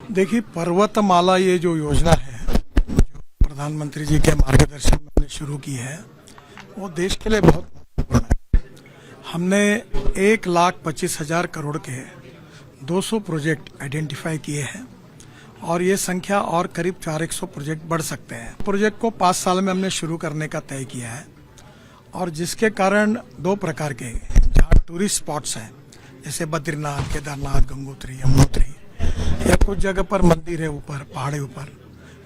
देखिए, पर्वतमाला ये जो योजना है, जो प्रधानमंत्री जी के मार्गदर्शन में हमने शुरू की है, वो देश के लिए बहुत महत्वपूर्ण है। हमने 1,25,000 करोड़ के 200 प्रोजेक्ट आइडेंटिफाई किए हैं और ये संख्या और करीब 400 प्रोजेक्ट बढ़ सकते हैं। प्रोजेक्ट को 5 साल में हमने शुरू करने का तय किया है और जिसके कारण 2 प्रकार के जहाँ टूरिस्ट स्पॉट्स हैं, जैसे बद्रीनाथ, केदारनाथ, गंगोत्री, यमुनोत्री, या कुछ जगह पर मंदिर है ऊपर पहाड़ी ऊपर,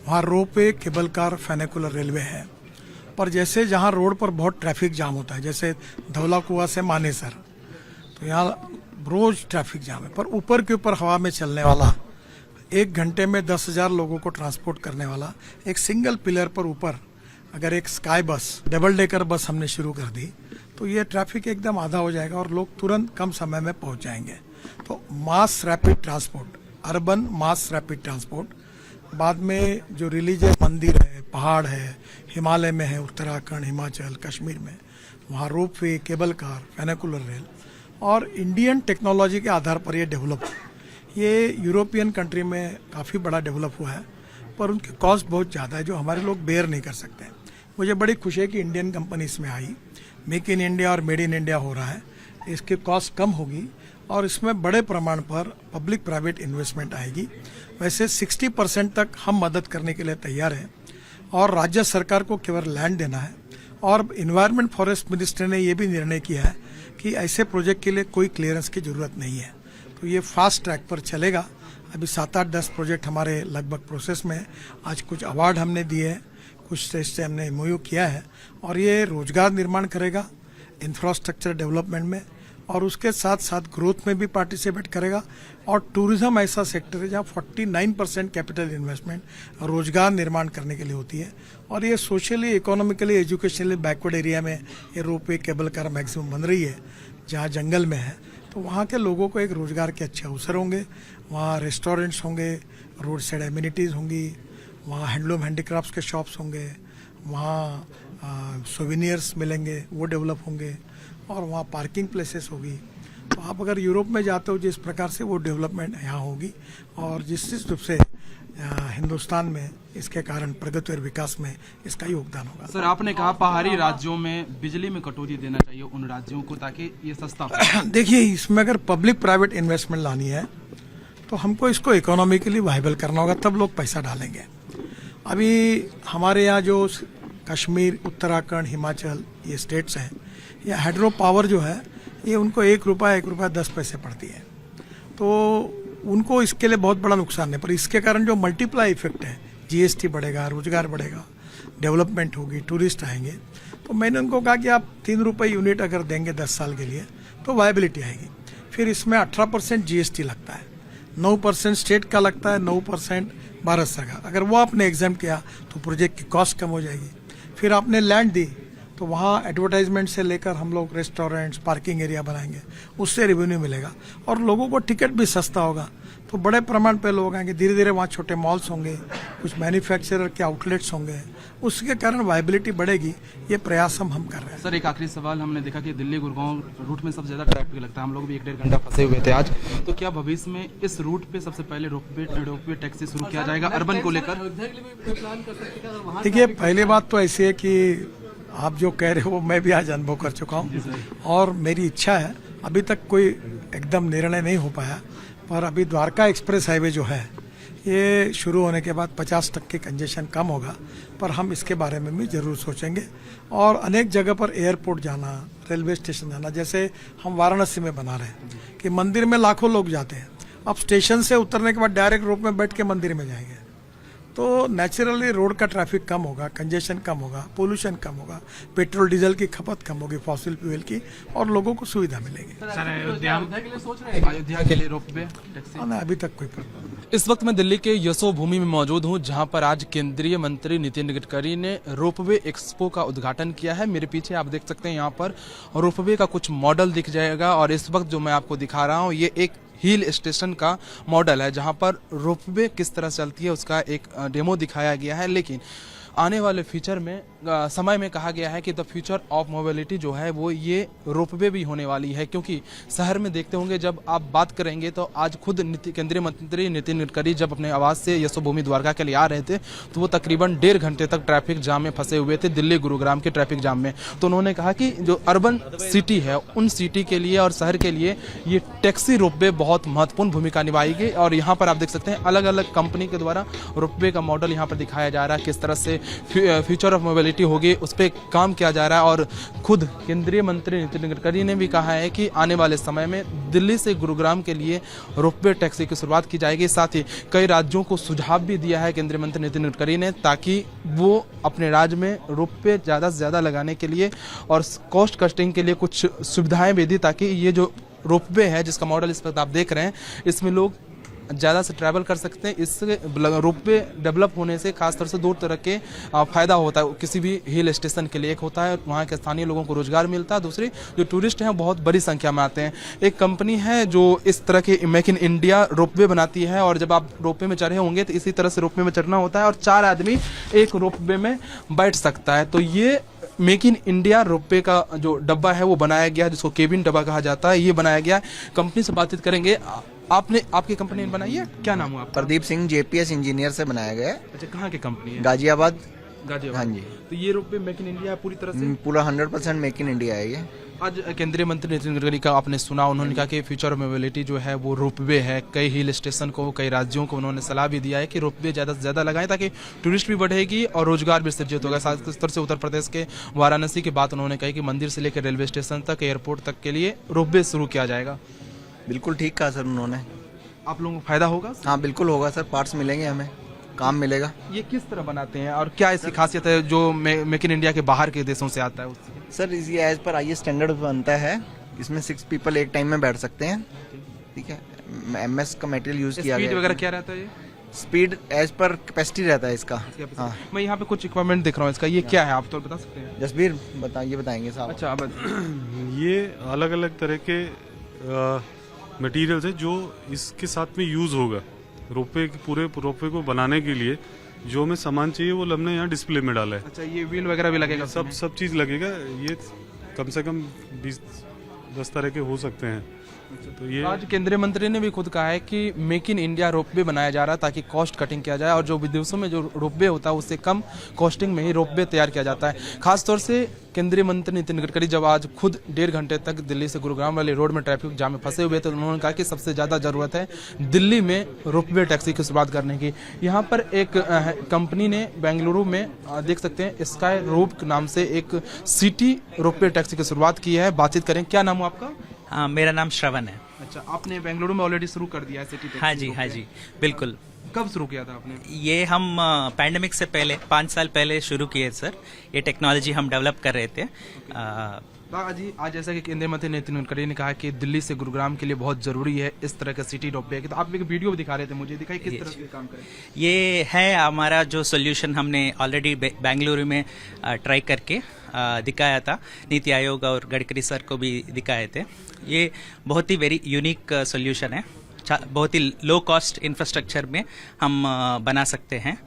वहाँ रोपवे, केबल कार, फेनिकुलर रेलवे है। पर जैसे जहाँ रोड पर बहुत ट्रैफिक जाम होता है, जैसे धौला कुआं से मानेसर, तो यहाँ रोज ट्रैफिक जाम है। पर ऊपर के ऊपर हवा में चलने वाला, 1 घंटे में 10,000 लोगों को ट्रांसपोर्ट करने वाला एक सिंगल पिलर पर ऊपर अगर एक स्काई बस, डबल डेकर बस हमने शुरू कर दी, तो ये ट्रैफिक एकदम आधा हो जाएगा और लोग तुरंत कम समय में पहुंच जाएंगे। तो mass rapid transport, urban mass rapid transport, बाद में जो रिलीजियस मंदिर है, पहाड़ है, हिमालय में है, उत्तराखंड, हिमाचल, कश्मीर में, वहाँ रोपवे, केबल कार, फेनिकुलर रेल और इंडियन टेक्नोलॉजी के आधार पर ये डेवलप। ये यूरोपियन कंट्री में काफ़ी बड़ा डेवलप हुआ है, पर उनकी कॉस्ट बहुत ज़्यादा है जो हमारे लोग बेयर नहीं कर सकते हैं। मुझे बड़ी खुशी है कि इंडियन कंपनी इसमें आई, मेक इन इंडिया और मेड इन इंडिया हो रहा है। इसकी कॉस्ट कम होगी और इसमें बड़े प्रमाण पर पब्लिक प्राइवेट इन्वेस्टमेंट आएगी। वैसे 60% तक हम मदद करने के लिए तैयार हैं और राज्य सरकार को केवल लैंड देना है। और इन्वायरमेंट फॉरेस्ट मिनिस्टर ने ये भी निर्णय किया है कि ऐसे प्रोजेक्ट के लिए कोई क्लियरेंस की जरूरत नहीं है, तो ये फास्ट ट्रैक पर चलेगा। अभी 7-8-10 प्रोजेक्ट हमारे लगभग प्रोसेस में है। आज कुछ अवार्ड हमने दिए हैं, कुछ स्टेट से हमने MOU किया है और ये रोजगार निर्माण करेगा इंफ्रास्ट्रक्चर डेवलपमेंट में और उसके साथ साथ ग्रोथ में भी पार्टिसिपेट करेगा। और टूरिज्म ऐसा सेक्टर है जहाँ 49% कैपिटल इन्वेस्टमेंट रोजगार निर्माण करने के लिए होती है और ये socially, economically, educationally backward area में ये रोपवे, केबल कार मैक्सिमम बन रही है, जहाँ जंगल में है। तो वहाँ के लोगों को एक रोजगार के अच्छे अवसर होंगे, वहाँ रेस्टोरेंट्स होंगे, रोड साइड एमिनिटीज़ होंगी, वहाँ हैंडलूम हैंडीक्राफ्ट्स के शॉप्स होंगे, वहाँ सोविनियर्स मिलेंगे, वो डेवलप होंगे और वहाँ पार्किंग प्लेसेस होगी। तो आप अगर यूरोप में जाते हो जिस प्रकार से, वो डेवलपमेंट यहाँ होगी और जिस रूप से हिंदुस्तान में इसके कारण प्रगति और विकास में इसका योगदान होगा। सर, आपने कहा पहाड़ी राज्यों में बिजली में कटौती देना चाहिए उन राज्यों को ताकि ये सस्ता हो। देखिए, इसमें अगर पब्लिक प्राइवेट इन्वेस्टमेंट लानी है तो हमको इसको इकोनॉमिकली वाइबल करना होगा, तब लोग पैसा डालेंगे। अभी हमारे यहाँ जो कश्मीर, उत्तराखंड, हिमाचल ये स्टेट्स हैं, ये हाइड्रो पावर जो है ये उनको 1 रुपया 10 पैसे पड़ती है, तो उनको इसके लिए बहुत बड़ा नुकसान है। पर इसके कारण जो मल्टीप्लाई इफेक्ट है, GST बढ़ेगा, रोजगार बढ़ेगा, डेवलपमेंट होगी, टूरिस्ट आएंगे। तो मैंने उनको कहा कि आप 3 रुपये यूनिट अगर देंगे 10 साल के लिए तो वायबिलिटी आएगी। फिर इसमें 18% GST लगता है, 9% स्टेट का लगता है, 9% भारत सरकार। अगर वो आपने एग्जाम किया तो प्रोजेक्ट की कॉस्ट कम हो जाएगी। फिर आपने लैंड दी तो वहाँ एडवर्टाइजमेंट से लेकर हम लोग रेस्टोरेंट्स, पार्किंग एरिया बनाएंगे, उससे रेवेन्यू मिलेगा और लोगों को टिकट भी सस्ता होगा, तो बड़े प्रमाण पे लोग आएंगे। धीरे धीरे वहाँ छोटे मॉल्स होंगे, कुछ मैन्युफैक्चरर के आउटलेट्स होंगे, उसके कारण वायबिलिटी बढ़ेगी। ये प्रयास हम कर रहे हैं। सर, एक आखिरी सवाल, हमने देखा कि दिल्ली गुड़गांव रूट में सबसे ज़्यादा ट्रैफिक लगता है, हम लोग भी 1-1.5 घंटा फंसे हुए थे आज, तो क्या भविष्य में इस रूट पे सबसे पहले रोपवे टैक्सी शुरू किया जाएगा अर्बन को लेकर? देखिए, पहली बात तो ऐसी है कि आप जो कह रहे हो मैं भी आज अनुभव कर चुका हूँ और मेरी इच्छा है, अभी तक कोई एकदम निर्णय नहीं हो पाया, पर अभी द्वारका एक्सप्रेस हाईवे जो है ये शुरू होने के बाद 50% कंजेशन कम होगा, पर हम इसके बारे में भी जरूर सोचेंगे। और अनेक जगह पर एयरपोर्ट जाना, रेलवे स्टेशन जाना, जैसे हम वाराणसी में बना रहे हैं कि मंदिर में लाखों लोग जाते हैं, अब स्टेशन से उतरने के बाद डायरेक्ट रोप में बैठ के मंदिर में जाएंगे, तो नेचुरली रोड का ट्रैफिक कम होगा, कंजेशन कम होगा, पोल्यूशन कम होगा, पेट्रोल डीजल की खपत कम होगी, फॉसिल फ्यूल की, और लोगों को सुविधा मिलेगी। सर, अयोध्या के लिए रोपवे टैक्सी? अभी तक कोई प्रॉब्लम। इस वक्त मैं दिल्ली के यशोभूमि में मौजूद हूं, जहां पर आज केंद्रीय मंत्री नितिन गडकरी ने रोपवे एक्सपो का उद्घाटन किया है। मेरे पीछे आप देख सकते हैं, यहाँ पर रोपवे का कुछ मॉडल दिख जाएगा और इस वक्त जो मैं आपको दिखा रहा हूँ ये एक हिल स्टेशन का मॉडल है, जहां पर रोपवे किस तरह चलती है उसका एक डेमो दिखाया गया है। लेकिन आने वाले फ्यूचर में समय में कहा गया है कि द फ्यूचर ऑफ मोबिलिटी जो है वो ये रोपवे भी होने वाली है, क्योंकि शहर में देखते होंगे जब आप बात करेंगे तो आज खुद केंद्रीय मंत्री नितिन गडकरी जब अपने आवास से यशोभूमि द्वारका के लिए आ रहे थे तो वो तकरीबन 1.5 घंटे तक ट्रैफिक जाम में फंसे हुए थे, दिल्ली गुरुग्राम के ट्रैफिक जाम में। तो उन्होंने कहा कि जो अर्बन सिटी है उन सिटी के लिए और शहर के लिए ये टैक्सी रोपवे बहुत महत्वपूर्ण भूमिका निभाएगी। और यहाँ पर आप देख सकते हैं अलग अलग कंपनी के द्वारा रोपवे का मॉडल यहाँ पर दिखाया जा रहा है, किस तरह से फ्यूचर ऑफ मोबिलिटी होगी उस पर काम किया जा रहा है। और खुद केंद्रीय मंत्री नितिन गडकरी ने भी कहा है कि आने वाले समय में दिल्ली से गुरुग्राम के लिए रोपवे टैक्सी की शुरुआत की जाएगी। साथ ही कई राज्यों को सुझाव भी दिया है केंद्रीय मंत्री नितिन गडकरी ने, ताकि वो अपने राज्य में रोपवे ज़्यादा से ज़्यादा लगाने के लिए और कॉस्ट कटिंग के लिए कुछ सुविधाएं भी दी, ताकि ये जो रोपवे है जिसका मॉडल इस वक्त आप देख रहे हैं इसमें लोग ज़्यादा से ट्रैवल कर सकते हैं। इससे रोपवे डेवलप होने से खासतौर से 2 तरह के फ़ायदा होता है किसी भी हिल स्टेशन के लिए। एक होता है वहाँ के स्थानीय लोगों को रोजगार मिलता है, दूसरी जो टूरिस्ट हैं बहुत बड़ी संख्या में आते हैं। एक कंपनी है जो इस तरह के मेक इन इंडिया रोपवे बनाती है और जब आप रोपवे में चढ़े होंगे तो इसी तरह से रोपवे में चढ़ना होता है और 4 आदमी एक रोपवे में बैठ सकता है। तो ये मेक इन इंडिया रोपवे का जो डब्बा है वो बनाया गया है, जिसको केबिन डब्बा कहा जाता है, ये बनाया गया है। कंपनी से बातचीत करेंगे। आपकी कंपनी ने बनाई है, क्या नाम है आपका? प्रदीप सिंह जेपीएस इंजीनियर से बनाया गया है। अच्छा, कहाँ की कंपनी है? गाजियाबाद। हाँ जी। तो ये रोपवे मेक इन इंडिया पूरी तरह से पूरा 100% मेक इन इंडिया है ये। आज केंद्रीय मंत्री नितिन गडकरी का आपने सुना, उन्होंने कहा कि फ्यूचर मोबिलिटी जो है वो रोपवे है। कई हिल स्टेशन को, कई राज्यों को उन्होंने सलाह भी दिया है कि रोपवे ज़्यादा से ज़्यादा लगाएं ताकि टूरिस्ट भी बढ़ेगी और रोजगार भी सृजित होगा। खास तौर से उत्तर प्रदेश के वाराणसी की बात उन्होंने कही कि मंदिर से लेकर रेलवे स्टेशन तक, एयरपोर्ट तक के लिए रोपवे शुरू किया जाएगा। बिल्कुल ठीक कहा सर उन्होंने। आप लोगों को फायदा होगा? हाँ बिल्कुल होगा सर, पार्ट्स मिलेंगे, हमें काम मिलेगा। ये किस तरह बनाते हैं और क्या इसकी खासियत है जो मेक इन इंडिया के बाहर के देशों से आता है उससे? सर ये एज पर आईएएस स्टैंडर्ड बनता है, इसमें 6 पीपल एक टाइम में बैठ सकते हैं। ठीक है, एमएस का मटेरियल यूज किया गया है। स्पीड वगैरह क्या रहता है? ये स्पीड एज पर कैपेसिटी रहता है इसका। हाँ। मैं यहाँ पे कुछ इक्विपमेंट देख रहा हूँ इसका, ये क्या है आप तो बता सकते हैं? जसबीर बताएंगे साहब। अच्छा, अब ये अलग अलग तरह के मटेरियल्स है जो इसके साथ में यूज होगा। रोपवे पूरे रोपवे को बनाने के लिए जो हमें सामान चाहिए वो हमने यहाँ डिस्प्ले में डाला है। अच्छा, ये व्हील वगैरह भी लगेगा? सब चीज लगेगा। ये कम से कम 20-10 तरह के हो सकते हैं। तो ये आज केंद्रीय मंत्री ने भी खुद कहा है कि मेक इन इंडिया रोपवे बनाया जा रहा है ताकि कॉस्ट कटिंग किया जाए और जो विदेशों में जो रोपवे होता है उससे कम कॉस्टिंग में ही रोपवे तैयार किया जाता है। खासतौर से केंद्रीय मंत्री नितिन गडकरी जब आज खुद 1.5 घंटे तक दिल्ली से गुरुग्राम वाले रोड में ट्रैफिक जाम में फंसे हुए तो उन्होंने कहा कि सबसे ज़्यादा ज़रूरत है दिल्ली में रोपवे टैक्सी की शुरुआत करने की। यहाँ पर एक कंपनी ने बेंगलुरु में देख सकते हैं स्काई रोप नाम से एक सिटी रोपवे टैक्सी की शुरुआत की है। बातचीत करें, क्या नाम है आपका? हाँ, मेरा नाम श्रवण है। अच्छा, आपने बेंगलुरु में ऑलरेडी शुरू कर दिया है सिटी टैक्सी? हाँ जी, बिल्कुल। कब शुरू किया था आपने? ये हम पैंडेमिक से पहले 5 साल पहले शुरू किए सर। ये टेक्नोलॉजी हम डेवलप कर रहे थे। आज जैसा कि केंद्रीय मंत्री नितिन गडकरी ने कहा कि दिल्ली से गुरुग्राम के लिए बहुत जरूरी है इस तरह का सिटी रोपवे, तो आप एक वीडियो भी दिखा रहे थे मुझे, दिखाई किस तरह से काम करें? ये है हमारा जो सोल्यूशन हमने ऑलरेडी बेंगलुरु में ट्राई करके दिखाया था। नीति आयोग और गडकरी सर को भी दिखाए थे। ये बहुत ही वेरी यूनिक सोल्यूशन है। बहुत ही लो कॉस्ट इंफ्रास्ट्रक्चर में हम बना सकते हैं।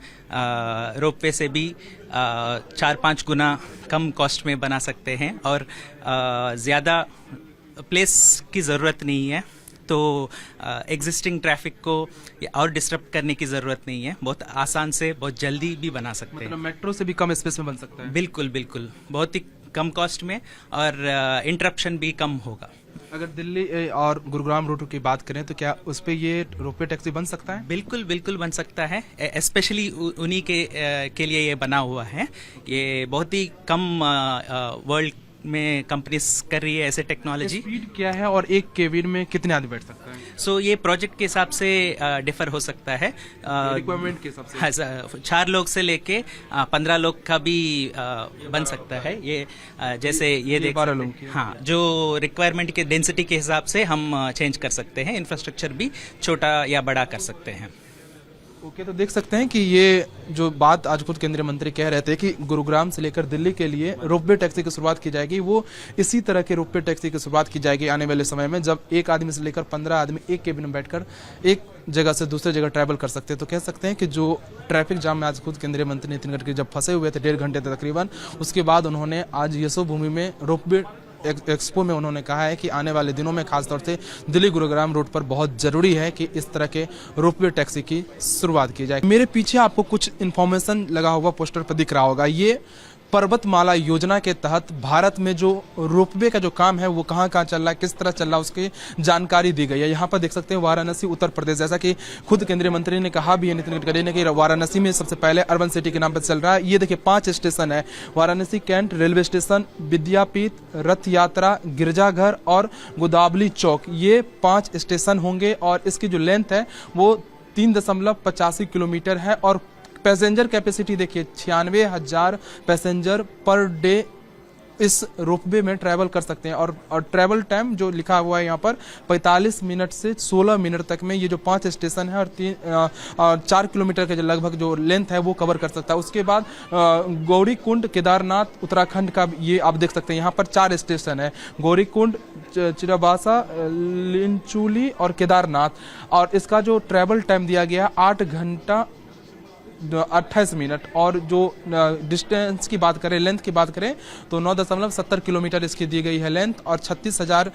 रोपवे से भी 4-5 गुना कम कॉस्ट में बना सकते हैं और ज़्यादा प्लेस की ज़रूरत नहीं है। तो एग्जिस्टिंग ट्रैफिक को और डिस्टर्ब करने की ज़रूरत नहीं है। बहुत आसान से बहुत जल्दी भी बना सकते हैं। मतलब मेट्रो से भी कम स्पेस में बन सकता है? बिल्कुल बिल्कुल, बहुत ही कम कॉस्ट में और इंटरप्शन भी कम होगा। अगर दिल्ली और गुरुग्राम रूट की बात करें तो क्या उस पे ये रोपवे टैक्सी बन सकता है? बिल्कुल बिल्कुल बन सकता है। स्पेशली उन्हीं के लिए ये बना हुआ है। ये बहुत ही कम वर्ल्ड में कंपनीज कर रही है ऐसे टेक्नोलॉजी। स्पीड क्या है और एक केबिन में कितने आदमी बैठ सकते हैं? सो ये प्रोजेक्ट के हिसाब से डिफर हो सकता है। रिक्वायरमेंट के हिसाब से? हाँ, 4 लोग से लेके 15 लोग का भी बन सकता है। ये जैसे ये देख 12 लोग की। हाँ, जो रिक्वायरमेंट के डेंसिटी के हिसाब से हम चेंज कर सकते हैं। इंफ्रास्ट्रक्चर भी छोटा या बड़ा कर सकते हैं। ओके, तो देख सकते हैं कि ये जो बात आज खुद केंद्रीय मंत्री कह रहे थे कि गुरुग्राम से लेकर दिल्ली के लिए रोपवे टैक्सी की शुरुआत की जाएगी, वो इसी तरह के रोपवे टैक्सी की शुरुआत की जाएगी आने वाले समय में, जब एक आदमी से लेकर 15 आदमी एक केबिन में बैठकर एक जगह से दूसरे जगह ट्रैवल कर सकते हैं। तो कह सकते हैं कि जो ट्रैफिक जाम में आज खुद केंद्रीय मंत्री नितिन गडकरी जब फंसे हुए थे 1.5 घंटे तकरीबन, उसके बाद उन्होंने आज यशोभूमि में रोपवे एक्सपो में उन्होंने कहा है कि आने वाले दिनों में खासतौर से दिल्ली गुरुग्राम रोड पर बहुत जरूरी है कि इस तरह के रोपवे टैक्सी की शुरुआत की जाए। मेरे पीछे आपको कुछ इन्फॉर्मेशन लगा हुआ पोस्टर पर दिख रहा होगा, ये पर्वतमाला योजना के तहत भारत में जो रोपवे का जो काम है वो कहाँ कहाँ चल रहा है, किस तरह चल रहा है, उसकी जानकारी दी गई है। यहाँ पर देख सकते हैं वाराणसी उत्तर प्रदेश, जैसा कि खुद केंद्रीय मंत्री ने कहा भी है नितिन गडकरी ने कि वाराणसी में सबसे पहले अर्बन सिटी के नाम पर चल रहा है। ये देखिए 5 स्टेशन है, वाराणसी कैंट रेलवे स्टेशन, विद्यापीठ, रथ यात्रा, गिरजाघर और गोदावली चौक, ये 5 स्टेशन होंगे और इसकी जो लेंथ है वो 3.85 किलोमीटर है और पैसेंजर कैपेसिटी देखिए 96,000 पैसेंजर पर डे इस रोपवे में ट्रैवल कर सकते हैं और ट्रैवल टाइम जो लिखा हुआ है यहाँ पर 45 मिनट से 16 मिनट तक में ये जो 5 स्टेशन है और 4 किलोमीटर के जो लगभग जो लेंथ है वो कवर कर सकता है। उसके बाद गौरीकुंड, केदारनाथ उत्तराखंड का ये आप देख सकते हैं, यहाँ पर 4 स्टेशन है, गौरीकुंड, चिराबासा, लिंचुली और केदारनाथ, और इसका जो ट्रैवल टाइम दिया गया 8 घंटा 28 मिनट, और जो डिस्टेंस की बात करें, लेंथ की बात करें तो 9.70 किलोमीटर इसकी दी गई है लेंथ और 36,000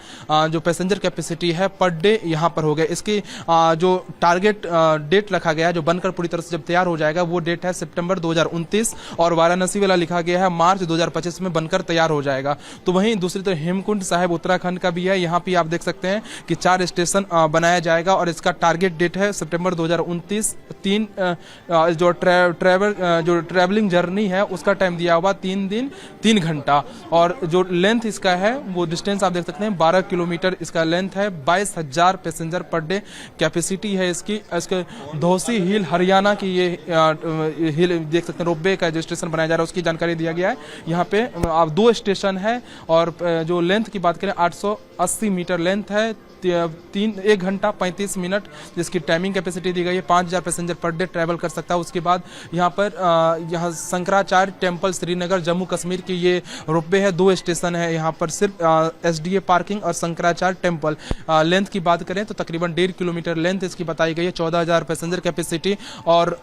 जो पैसेंजर कैपेसिटी है पर डे यहाँ पर हो गए। इसकी जो टारगेट डेट रखा गया है जो बनकर पूरी तरह से जब तैयार हो जाएगा वो डेट है सितंबर 2029 और वाराणसी वाला लिखा गया है मार्च 2025 में बनकर तैयार हो जाएगा। तो वहीं दूसरी तरफ हेमकुंड साहिब उत्तराखंड का भी है, यहाँ पे आप देख सकते हैं कि 4 स्टेशन बनाया जाएगा और इसका टारगेट डेट है सितंबर 2029। जो ट्रैवलिंग जर्नी है उसका टाइम दिया हुआ 3 दिन 3 घंटा और जो लेंथ इसका है वो डिस्टेंस आप देख सकते हैं 12 किलोमीटर इसका लेंथ है, 22,000 पैसेंजर पर डे कैपेसिटी है इसकी। इसके धौसी हिल हरियाणा की ये हिल देख सकते हैं, रोपवे का जो स्टेशन बनाया जा रहा है उसकी जानकारी दिया गया है। यहाँ पे आप 2 स्टेशन है और जो लेंथ की बात करें 880 मीटर लेंथ है, 1 घंटा 35 मिनट जिसकी टाइमिंग कैपेसिटी दी गई है, 5,000 पैसेंजर पर डे ट्रैवल कर सकता है। उसके बाद यहाँ पर यहाँ शंकराचार्य टेम्पल श्रीनगर जम्मू कश्मीर की ये रोपवे है, 2 स्टेशन है यहाँ पर सिर्फ SDA पार्किंग और शंकराचार्य टेम्पल। लेंथ की बात करें तो तकरीबन 1.5 किलोमीटर लेंथ इसकी बताई गई है, 14,000 पैसेंजर कैपेसिटी और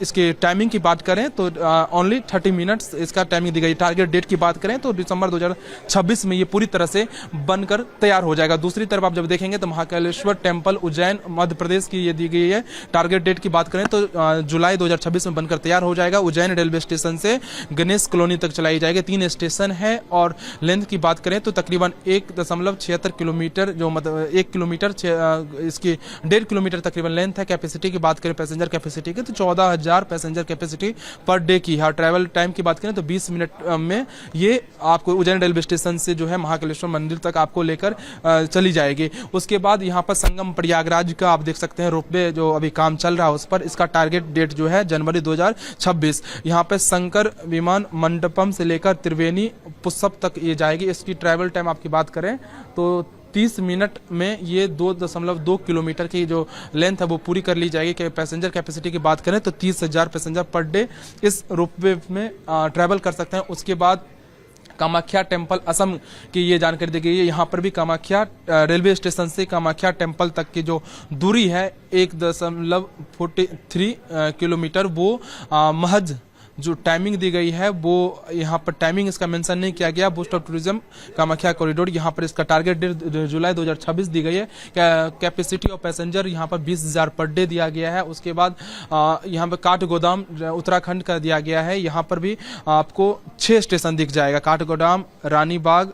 इसकी टाइमिंग की बात करें तो ओनली 30 मिनट्स इसका टाइमिंग दी गई। टारगेट डेट की बात करें तो दिसंबर 2026 में ये पूरी तरह से बनकर तैयार हो जाएगा। दूसरी तरफ आप जब देखेंगे तो महाकालेश्वर टेम्पल उज्जैन मध्य प्रदेश की ये दी गई है। टारगेट डेट की बात करें तो जुलाई 2026 में बनकर तैयार हो जाएगा। उज्जैन रेलवे स्टेशन से गणेश कॉलोनी तक चलाई जाएगी, 3 स्टेशन है और लेंथ की बात करें तो तकरीबन 1.76 किलोमीटर जो मतलब 1 किलोमीटर इसकी 1.5 किलोमीटर तकरीबन लेंथ है। कैपेसिटी की बात करें पैसेंजर कैपेसिटी की तो 14,000 पैसेंजर कैपेसिटी पर डे की है। ट्रैवल टाइम की बात करें तो 20 मिनट में ये आपको उज्जैन रेलवे स्टेशन से जो है महाकालेश्वर मंदिर तक आपको लेकर चली जाएगी। उसके बाद यहाँ पर संगम प्रयागराज का आप देख सकते हैं रोपवे जो अभी काम चल रहा है उस पर, इसका टारगेट डेट जो है जनवरी 2026। यहाँ पे शंकर विमान मंडपम से लेकर त्रिवेणी पुष्प तक ये जाएगी। इसकी ट्रैवल टाइम आपकी बात करें तो 30 मिनट में ये 2.2 किलोमीटर की जो लेंथ है वो पूरी कर ली जाएगी। पैसेंजर कैपेसिटी की बात करें तो 30,000 पैसेंजर पर डे इस रोपवे में ट्रैवल कर सकते हैं। उसके बाद कामाख्या टेम्पल असम की ये जानकारी दी गई है। यहाँ पर भी कामाख्या रेलवे स्टेशन से कामाख्या टेम्पल तक की जो दूरी है 1.43 किलोमीटर वो महज जो टाइमिंग दी गई है वो यहाँ पर टाइमिंग इसका मेंशन नहीं किया गया। Boost of tourism Kamakhya corridor यहाँ पर इसका टारगेट डेट जुलाई 2026 दी गई है। कैपेसिटी ऑफ पैसेंजर यहाँ पर 20,000 पर डे दिया गया है। उसके बाद यहाँ पर काठगोदाम उत्तराखंड का दिया गया है। यहाँ पर भी आपको 6 स्टेशन दिख जाएगा, काठगोदाम, रानीबाग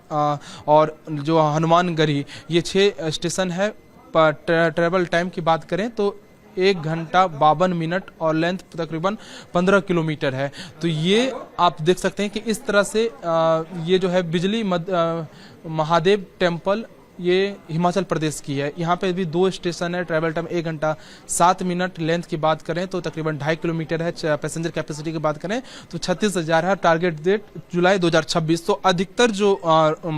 और जो हनुमानगढ़ी, ये 6 स्टेशन है। ट्रेवल टाइम की बात करें तो 1 घंटा 52 मिनट और लेंथ तकरीबन 15 किलोमीटर है। तो ये आप देख सकते हैं कि इस तरह से ये जो है बिजली महादेव टेम्पल ये हिमाचल प्रदेश की है। यहाँ पे भी 2 स्टेशन है, ट्रैवल टाइम 1 घंटा 7 मिनट, लेंथ की बात करें तो तकरीबन 2.5 किलोमीटर है, पैसेंजर कैपेसिटी की बात करें तो 36,000 है, टारगेट डेट जुलाई 2026। तो अधिकतर जो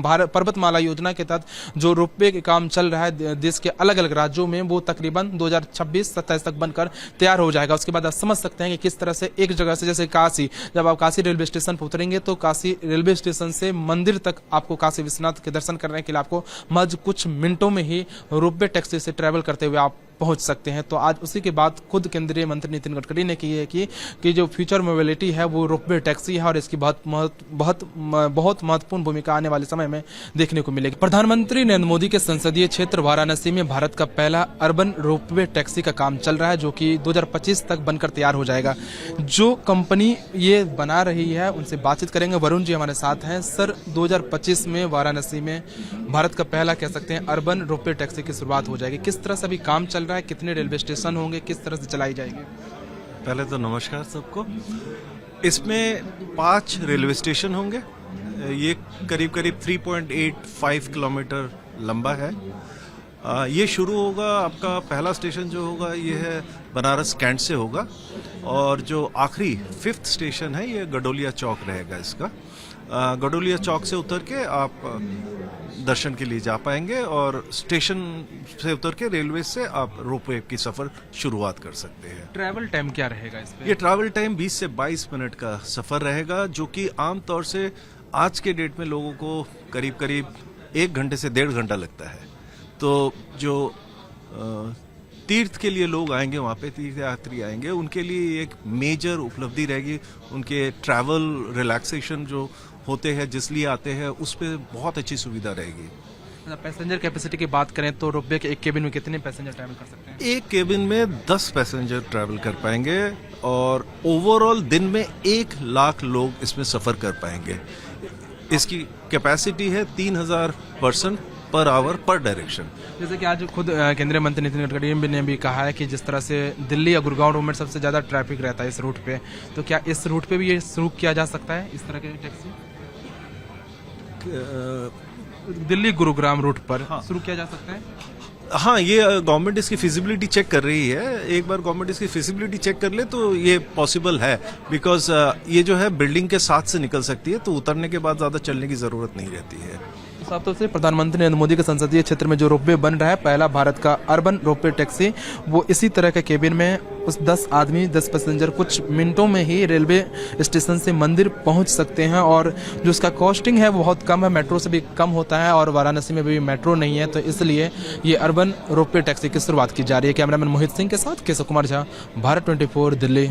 भारत पर्वतमाला योजना के तहत जो रोपवे के काम चल रहा है देश के अलग अलग राज्यों में, वो तकरीबन 2026-27 तक बनकर तैयार हो जाएगा। उसके बाद आप समझ सकते हैं कि किस तरह से एक जगह से, जैसे काशी, जब आप काशी रेलवे स्टेशन पर उतरेंगे तो काशी रेलवे स्टेशन से मंदिर तक आपको काशी विश्वनाथ के दर्शन करने के लिए आपको कुछ मिनटों में ही रोपवे टैक्सी से ट्रैवल करते हुए आप पहुंच सकते हैं। तो आज उसी के बाद खुद केंद्रीय मंत्री नितिन गडकरी ने की है कि जो फ्यूचर मोबिलिटी है वो रोपवे टैक्सी है और इसकी बहुत महत्वपूर्ण भूमिका आने वाले समय में देखने को मिलेगी। प्रधानमंत्री नरेंद्र मोदी के संसदीय क्षेत्र वाराणसी में भारत का पहला अर्बन रोपवे टैक्सी का काम चल रहा है, जो कि 2025 तक बनकर तैयार हो जाएगा। जो कंपनी ये बना रही है उनसे बातचीत करेंगे। वरुण जी हमारे साथ हैं। सर, 2025 में वाराणसी में भारत का पहला कह सकते हैं अर्बन रोपवे टैक्सी की शुरुआत हो जाएगी। किस तरह से अभी काम चल रहा है, कितने रेलवे स्टेशन होंगे, किस तरह से चलाई जाएगी? पहले तो नमस्कार सबको। इसमें 5 रेलवे स्टेशन होंगे। ये करीब 3.85 किलोमीटर लंबा है। ये शुरू होगा, आपका पहला स्टेशन जो होगा ये है बनारस कैंट से होगा, और जो आखिरी 5th स्टेशन है ये गडोलिया चौक रहेगा इसका। गडोलिया चौक से उतर के आप दर्शन के लिए जा पाएंगे, और स्टेशन से उतर के रेलवे से आप रोपवे की सफर शुरुआत कर सकते हैं। ट्रैवल टाइम क्या रहेगा इस पे? ये ट्रैवल टाइम 20 से 22 मिनट का सफर रहेगा, जो कि आमतौर से आज के डेट में लोगों को करीब 1 घंटे से 1.5 घंटा लगता है। तो जो तीर्थ के लिए लोग आएंगे, वहाँ पे तीर्थ यात्री आएंगे, उनके लिए एक मेजर उपलब्धि रहेगी। उनके ट्रैवल रिलैक्सेशन जो होते हैं, जिस लिए आते हैं, उस पर बहुत अच्छी सुविधा रहेगी। पैसेंजर कैपेसिटी की बात करें तो रोपवे के एक केबिन में कितने पैसेंजर ट्रैवल कर सकते हैं? एक केबिन में 10 पैसेंजर ट्रैवल कर पाएंगे, और ओवरऑल दिन में 1 लाख लोग इसमें सफर कर पाएंगे। इसकी कैपेसिटी है 3000 पर्सन पर आवर पर डायरेक्शन। जैसे कि आज खुद केंद्रीय मंत्री नितिन गडकरी ने भी कहा है कि जिस तरह से दिल्ली या गुड़गांव रूट में सबसे ज्यादा ट्रैफिक रहता है इस रूट पे, तो क्या इस रूट पे भी ये शुरू किया जा सकता है इस तरह के टैक्सी? दिल्ली गुरुग्राम रूट पर शुरू किया जा सकता है? हाँ, ये गवर्नमेंट इसकी फिजिबिलिटी चेक कर रही है। एक बार गवर्नमेंट इसकी फिजिबिलिटी चेक कर ले तो ये पॉसिबल है, बिकॉज ये जो है बिल्डिंग के साथ से निकल सकती है, तो उतरने के बाद ज़्यादा चलने की ज़रूरत नहीं रहती है। साफ तौर से प्रधानमंत्री नरेंद्र मोदी के संसदीय क्षेत्र में जो रोपवे बन रहा है, पहला भारत का अर्बन रोपवे टैक्सी, वो इसी तरह के केबिन में उस 10 आदमी 10 पैसेंजर कुछ मिनटों में ही रेलवे स्टेशन से मंदिर पहुंच सकते हैं। और जो उसका कॉस्टिंग है वो बहुत कम है, मेट्रो से भी कम होता है, और वाराणसी में भी मेट्रो नहीं है, तो इसलिए ये अर्बन रोपवे टैक्सी की शुरुआत की जा रही है। कैमरामैन मोहित सिंह के साथ केशव कुमार झा, भारत 24 दिल्ली।